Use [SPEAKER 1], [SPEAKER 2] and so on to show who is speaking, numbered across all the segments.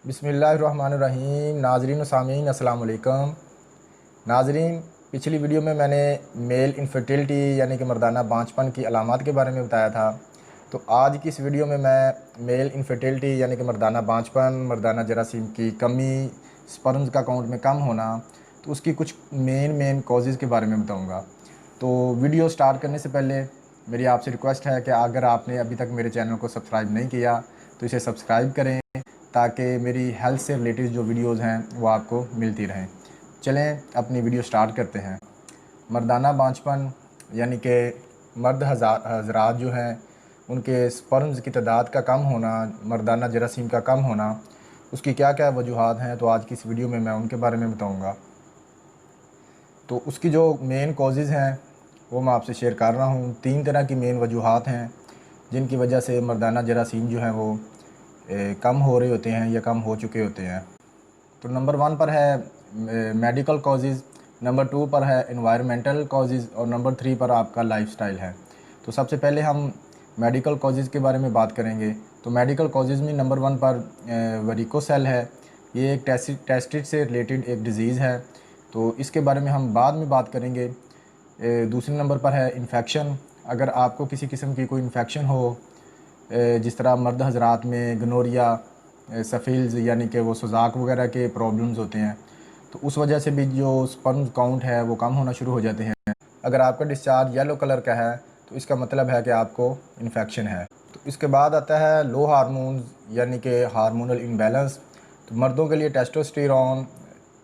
[SPEAKER 1] बिस्मिल्लाहिर्रहमानिर्रहीम। नाज़रीन व सामीन अस्सलाम वालेकुम। नाज़रीन, पिछली वीडियो में मैंने मेल इनफर्टिलिटी यानी कि मर्दाना बांझपन की अलामात के बारे में बताया था। तो आज की इस वीडियो में मैं मेल इनफर्टिलिटी यानी कि मर्दाना बांझपन, मर्दाना जरासीम की कमी, स्पर्म्स का काउंट में कम होना, तो उसकी कुछ मेन कॉजेज़ के बारे में बताऊँगा। तो वीडियो स्टार्ट करने से पहले मेरी आपसे रिक्वेस्ट है कि अगर आपने अभी तक मेरे चैनल को सब्सक्राइब नहीं किया तो इसे सब्सक्राइब करें, ताकि मेरी हेल्थ से रिलेटेड जो वीडियोज़ हैं वो आपको मिलती रहें। चलें अपनी वीडियो स्टार्ट करते हैं। मर्दाना बांझपन यानी कि मर्द हज़रात जो हैं उनके स्पर्म्स की तादाद का कम होना, मर्दाना जरासीम का कम होना, उसकी क्या क्या वजूहात हैं, तो आज की इस वीडियो में मैं उनके बारे में बताऊँगा। तो उसकी जो मेन कॉजेज़ हैं वो मैं आपसे शेयर कर रहा हूँ। 3 तरह की मेन वजूहात हैं जिनकी वजह से मर्दाना जरासीम जो हैं वो कम हो रहे होते हैं या कम हो चुके होते हैं। तो नंबर 1 पर है मेडिकल कॉजेज़, नंबर 2 पर है एनवायरमेंटल कॉजेज़ और नंबर 3 पर आपका लाइफस्टाइल है। तो सबसे पहले हम मेडिकल कॉजेज़ के बारे में बात करेंगे। तो मेडिकल कॉजेज़ में नंबर 1 पर वेरिकोसेल है। ये एक टेस्टिस से रिलेटेड एक डिज़ीज़ है, तो इसके बारे में हम बाद में बात करेंगे। दूसरे नंबर पर है इन्फेक्शन। अगर आपको किसी किस्म की कोई इन्फेक्शन हो, जिस तरह मर्द हज़रात में गनोरिया, सफ़ील्स यानी कि वो सुजाक वगैरह के प्रॉब्लम्स होते हैं, तो उस वजह से भी जो स्पर्म काउंट है वो कम होना शुरू हो जाते हैं। अगर आपका डिस्चार्ज येलो कलर का है तो इसका मतलब है कि आपको इन्फेक्शन है। तो इसके बाद आता है लो हार्मोन्स यानी कि हार्मोनल इम्बैलेंस। तो मर्दों के लिए testosterone,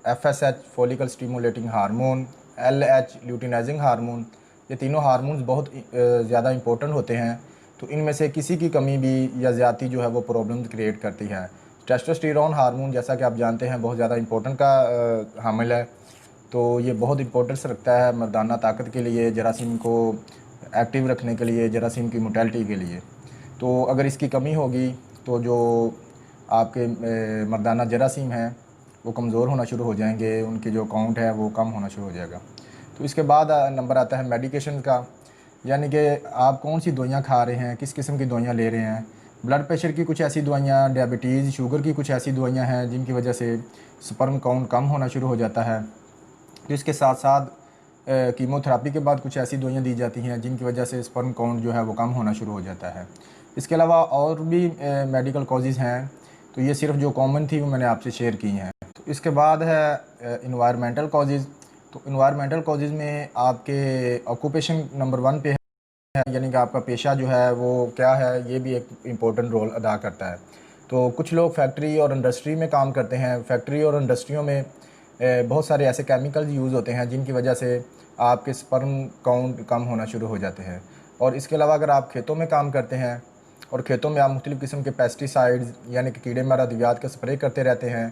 [SPEAKER 1] FSH follicle stimulating hormone, LH luteinizing hormone, ये तीनों हार्मोन्स बहुत ज़्यादा इंपॉर्टेंट होते हैं। तो इनमें से किसी की कमी भी या ज़्यादती जो है वो प्रॉब्लम क्रिएट करती है। टेस्टोस्टेरोन हार्मोन, जैसा कि आप जानते हैं, बहुत ज़्यादा इंपॉर्टेंट का हामिल है। तो ये बहुत इंपॉर्टेंस रखता है मर्दाना ताकत के लिए, जरासीम को एक्टिव रखने के लिए, जरासीम की मोटेलिटी के लिए। तो अगर इसकी कमी होगी तो जो आपके मर्दाना जरासीम हैं वो कमज़ोर होना शुरू हो जाएंगे, उनकी जो काउंट है वो कम होना शुरू हो जाएगा। तो इसके बाद नंबर आता है मेडिकेशन का, यानी कि आप कौन सी दवाइयाँ खा रहे हैं, किस किस्म की दवाइयाँ ले रहे हैं। ब्लड प्रेशर की कुछ ऐसी दवाइयाँ, डायबिटीज़, शुगर की कुछ ऐसी दवाइयाँ हैं जिनकी वजह से स्पर्म काउंट कम होना शुरू हो जाता है। तो इसके साथ साथ कीमोथेरापी के बाद कुछ ऐसी दवाइयाँ दी जाती हैं जिनकी वजह से स्पर्म काउंट जो है वो कम होना शुरू हो जाता है। इसके अलावा और भी मेडिकल कॉजेज़ हैं, तो ये सिर्फ जो कॉमन थी वो मैंने आपसे शेयर की हैं। तो इसके बाद है इन्वायरमेंटल कॉजेज़। तो इन्वायरमेंटल कॉजेज़ में आपके ऑक्यूपेशन नंबर 1 पे है, यानी कि आपका पेशा जो है वो क्या है, ये भी एक इम्पोर्टेंट रोल अदा करता है। तो कुछ लोग फैक्ट्री और इंडस्ट्री में काम करते हैं। फैक्ट्री और इंडस्ट्रियों में बहुत सारे ऐसे केमिकल्स यूज़ होते हैं जिनकी वजह से आपके स्पर्म काउंट कम होना शुरू हो जाते हैं। और इसके अलावा अगर आप खेतों में काम करते हैं और खेतों में आप मुख्तलिफ़ किस्म के पेस्टिसाइड्स यानी कि कीड़े मार अद्वियात का स्प्रे करते रहते हैं,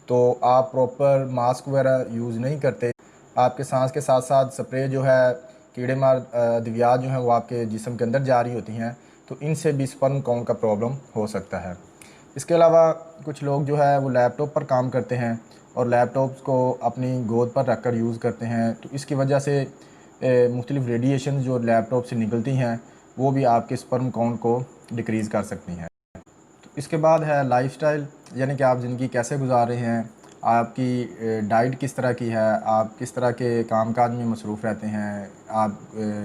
[SPEAKER 1] तो आप प्रॉपर मास्क वगैरह यूज़ नहीं करते, आपके सांस के साथ साथ स्प्रे जो है कीड़े मार अद्वियात जो हैं वो आपके जिस्म के अंदर जा रही होती हैं, तो इनसे भी स्पर्म काउंट का प्रॉब्लम हो सकता है। इसके अलावा कुछ लोग जो है वो लैपटॉप पर काम करते हैं और लैपटॉप्स को अपनी गोद पर रख कर यूज़ करते हैं, तो इसकी वजह से मुख्तलिफ़ रेडिएशन जो लैपटॉप से निकलती हैं वो भी आपके स्पर्म काउंट को डिक्रीज़ कर सकती हैं। तो इसके बाद है लाइफस्टाइल, यानी कि आप ज़िंदगी कैसे गुजार रहे हैं, आपकी डाइट किस तरह की है, आप किस तरह के कामकाज में मसरूफ़ रहते हैं, आप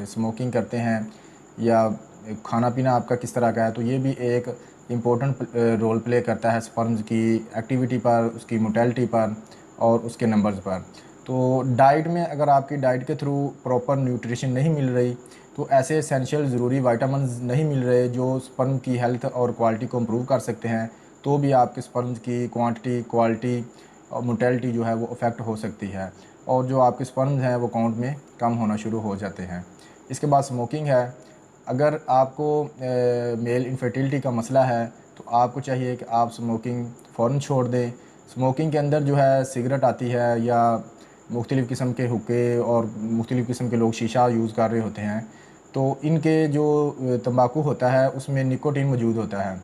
[SPEAKER 1] स्मोकिंग करते हैं या खाना पीना आपका किस तरह का है। तो ये भी एक इम्पोर्टेंट रोल प्ले करता है स्पर्म्स की एक्टिविटी पर, उसकी मोटेलिटी पर और उसके नंबर्स पर। तो डाइट में अगर आपकी डाइट के थ्रू प्रॉपर न्यूट्रिशन नहीं मिल रही, तो ऐसे एसेंशियल ज़रूरी विटामिन्स नहीं मिल रहे जो स्पर्म की हेल्थ और क्वालिटी को इम्प्रूव कर सकते हैं, तो भी आपके स्पर्म्स की क्वांटिटी, क्वालिटी और मोटेलिटी जो है वो अफेक्ट हो सकती है और जो आपके स्पर्म्स हैं वो काउंट में कम होना शुरू हो जाते हैं। इसके बाद स्मोकिंग है। अगर आपको मेल इनफर्टिलिटी का मसला है तो आपको चाहिए कि आप स्मोकिंग फ़ौरन छोड़ दें। स्मोकिंग के अंदर जो है सिगरेट आती है या मुख्तलिफ़ किस्म के हुक्के और मुख्तलिफ़ किस्म के लोग शीशा यूज़ कर रहे होते हैं, तो इनके जो तंबाकू होता है उसमें निकोटीन मौजूद होता है।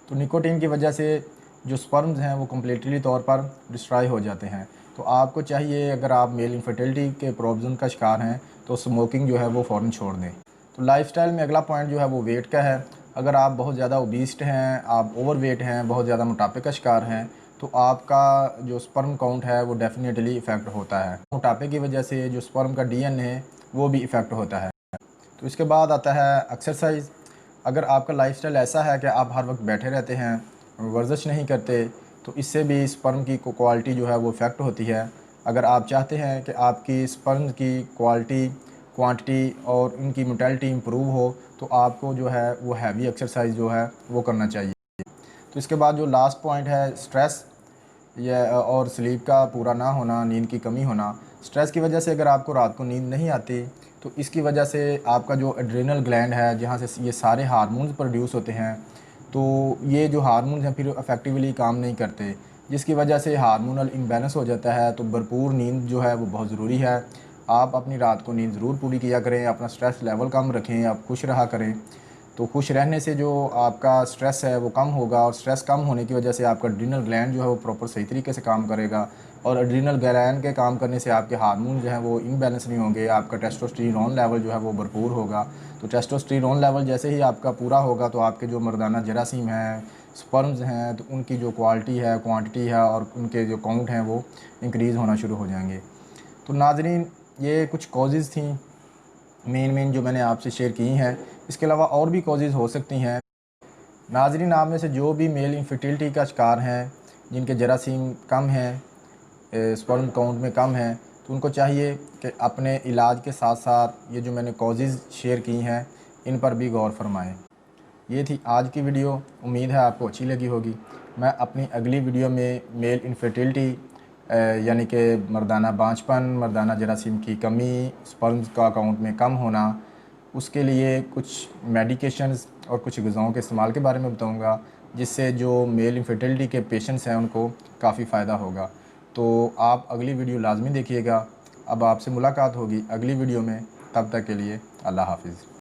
[SPEAKER 1] तो निकोटीन की वजह से जो स्पर्म्स हैं वो कम्प्लीटली तौर पर डिस्ट्रॉय हो जाते हैं। तो आपको चाहिए, अगर आप मेल इनफर्टिलिटी के प्रॉब्लम का शिकार हैं, तो स्मोकिंग जो है वो फ़ौरन छोड़ दें। तो लाइफस्टाइल में अगला पॉइंट जो है वो वेट का है। अगर आप बहुत ज़्यादा ओबीस्ट हैं, आप ओवरवेट हैं, बहुत ज़्यादा मोटापे का शिकार हैं, तो आपका जो स्पर्म काउंट है वो डेफिनेटली इफ़ेक्ट होता है। मोटापे की वजह से जो स्पर्म का डीएनए है वो भी इफ़ेक्ट होता है। तो इसके बाद आता है एक्सरसाइज। अगर आपका लाइफस्टाइल ऐसा है कि आप हर वक्त बैठे रहते हैं, वर्जिश नहीं करते, तो इससे भी स्पर्म की क्वालिटी जो है वो इफ़ेक्ट होती है। अगर आप चाहते हैं कि आपकी स्पर्म की क्वालिटी, क्वांटिटी और इनकी मोटेलिटी इंप्रूव हो, तो आपको जो है वो हैवी एक्सरसाइज जो है वो करना चाहिए। तो इसके बाद जो लास्ट पॉइंट है स्ट्रेस या और स्लीप का पूरा ना होना, नींद की कमी होना। स्ट्रेस की वजह से अगर आपको रात को नींद नहीं आती, तो इसकी वजह से आपका जो एड्रेनल ग्लैंड है, जहाँ से ये सारे हार्मोन्स प्रोड्यूस होते हैं, तो ये जो हार्मोन्स हैं फिर इफ़ेक्टिवली काम नहीं करते, जिसकी वजह से हार्मोनल इम्बैलेंस हो जाता है। तो भरपूर नींद जो है वो बहुत ज़रूरी है। आप अपनी रात को नींद ज़रूर पूरी किया करें, अपना स्ट्रेस लेवल कम रखें, आप खुश रहा करें। तो खुश रहने से जो आपका स्ट्रेस है वो कम होगा, और स्ट्रेस कम होने की वजह से आपका एड्रीनल ग्लैंड जो है वो प्रॉपर सही तरीके से काम करेगा, और एड्रीनल ग्लैंड के काम करने से आपके हार्मोन जो हैं वो इम्बैलेंस नहीं होंगे, आपका टेस्टोस्टेरोन लेवल जो है वो भरपूर होगा। तो टेस्टोस्टेरोन लेवल जैसे ही आपका पूरा होगा, तो आपके जो मर्दाना जरासीम हैं, स्पर्म्स हैं, तो उनकी जो क्वालिटी है, क्वांटिटी है और उनके जो काउंट हैं वो इंक्रीज़ होना शुरू हो जाएंगे। तो नाज़रीन, ये कुछ कॉजेज़ थी मेन जो मैंने आपसे शेयर की हैं। इसके अलावा और भी कॉजेज़ हो सकती हैं। नाज़रीन, आप में से जो भी मेल इनफर्टिलिटी का शिकार हैं, जिनके जरासीम कम हैं, स्पर्म काउंट में कम है, तो उनको चाहिए कि अपने इलाज के साथ साथ ये जो मैंने कॉजेज़ शेयर की हैं इन पर भी गौर फरमाएं। ये थी आज की वीडियो, उम्मीद है आपको अच्छी लगी होगी। मैं अपनी अगली वीडियो में मेल इनफर्टिलिटी यानी कि मर्दाना बांझपन, मर्दाना जरासीम की कमी, स्पर्म्स का काउंट में कम होना, उसके लिए कुछ मेडिकेशंस और कुछ ग़िज़ाओं के इस्तेमाल के बारे में बताऊंगा, जिससे जो मेल इनफर्टिलिटी के पेशेंट्स हैं उनको काफ़ी फ़ायदा होगा। तो आप अगली वीडियो लाजमी देखिएगा। अब आपसे मुलाकात होगी अगली वीडियो में, तब तक के लिए अल्लाह हाफ़िज़।